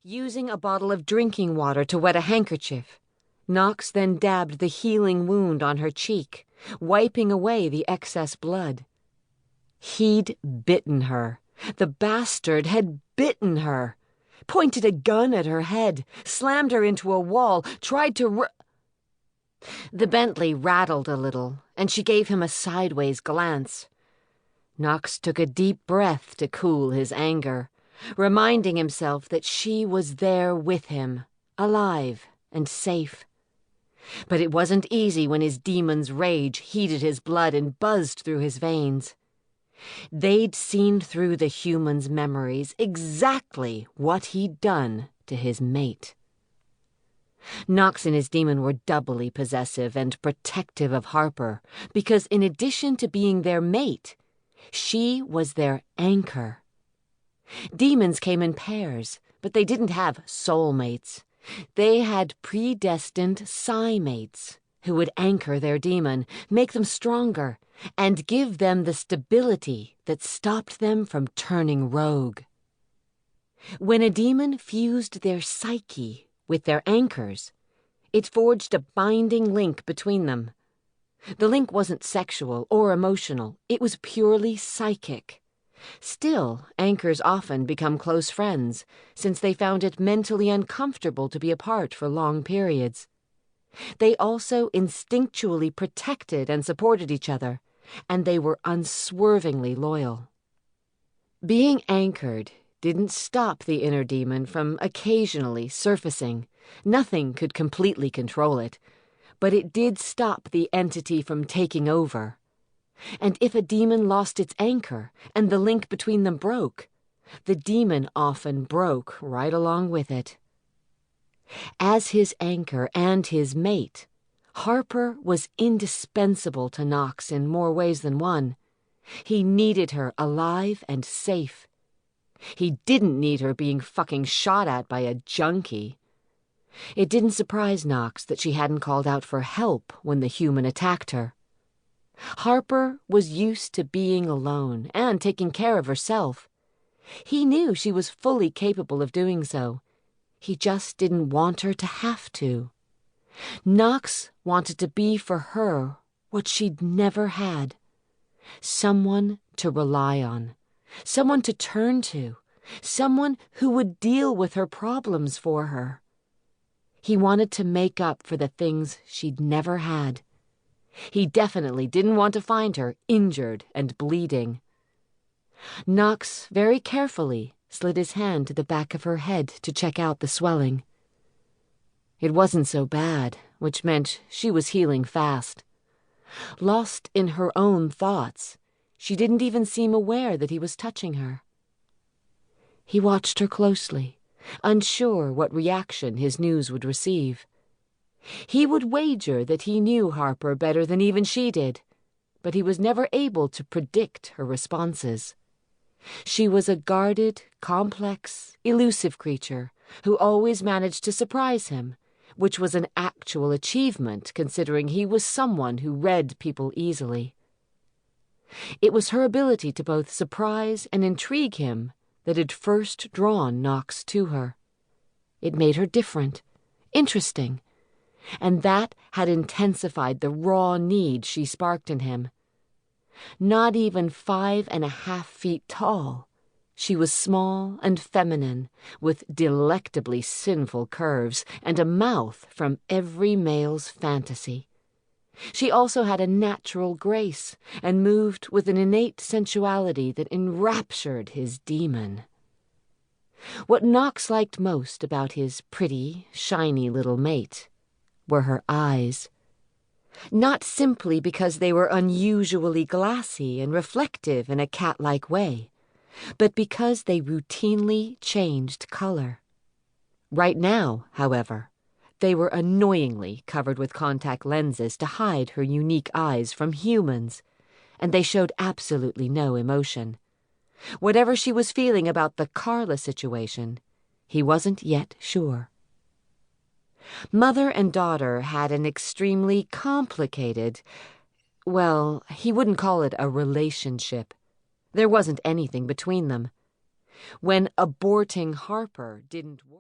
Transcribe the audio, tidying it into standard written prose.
using a bottle of drinking water to wet a handkerchief. Knox then dabbed the healing wound on her cheek, wiping away the excess blood. He'd bitten her. The bastard had bitten her. Pointed a gun at her head, slammed her into a wall, tried to The Bentley rattled a little, and she gave him a sideways glance. Knox took a deep breath to cool his anger, reminding himself that she was there with him, alive and safe. But it wasn't easy when his demon's rage heated his blood and buzzed through his veins. They'd seen through the human's memories exactly what he'd done to his mate. Knox and his demon were doubly possessive and protective of Harper, because in addition to being their mate, she was their anchor. Demons came in pairs, but they didn't have soulmates. They had predestined psi-mates who would anchor their demon, make them stronger, and give them the stability that stopped them from turning rogue. When a demon fused their psyche with their anchors, it forged a binding link between them. The link wasn't sexual or emotional, it was purely psychic. Still, anchors often become close friends, since they found it mentally uncomfortable to be apart for long periods. They also instinctually protected and supported each other, and they were unswervingly loyal. Being anchored didn't stop the inner demon from occasionally surfacing. Nothing could completely control it, but it did stop the entity from taking over. And if a demon lost its anchor and the link between them broke, the demon often broke right along with it. As his anchor and his mate, Harper was indispensable to Knox in more ways than one. He needed her alive and safe. He didn't need her being fucking shot at by a junkie. It didn't surprise Knox that she hadn't called out for help when the human attacked her. Harper was used to being alone and taking care of herself. He knew she was fully capable of doing so. He just didn't want her to have to. Knox wanted to be for her what she'd never had. Someone to rely on, someone to turn to, someone who would deal with her problems for her. He wanted to make up for the things she'd never had. He definitely didn't want to find her injured and bleeding. Knox very carefully slid his hand to the back of her head to check out the swelling. It wasn't so bad, which meant she was healing fast. Lost in her own thoughts, she didn't even seem aware that he was touching her. He watched her closely, unsure what reaction his news would receive. He would wager that he knew Harper better than even she did, but he was never able to predict her responses. She was a guarded, complex, elusive creature who always managed to surprise him, which was an actual achievement considering he was someone who read people easily. It was her ability to both surprise and intrigue him that had first drawn Knox to her. It made her different, interesting, and that had intensified the raw need she sparked in him. Not even 5.5 feet tall, she was small and feminine, with delectably sinful curves and a mouth from every male's fantasy. She also had a natural grace and moved with an innate sensuality that enraptured his demon. What Knox liked most about his pretty, shiny little mate were her eyes. Not simply because they were unusually glassy and reflective in a cat-like way, but because they routinely changed color. Right now, however, they were annoyingly covered with contact lenses to hide her unique eyes from humans, and they showed absolutely no emotion. Whatever she was feeling about the Carla situation, he wasn't yet sure. Mother and daughter had an extremely complicated, well, he wouldn't call it a relationship. There wasn't anything between them. When aborting Harper didn't work.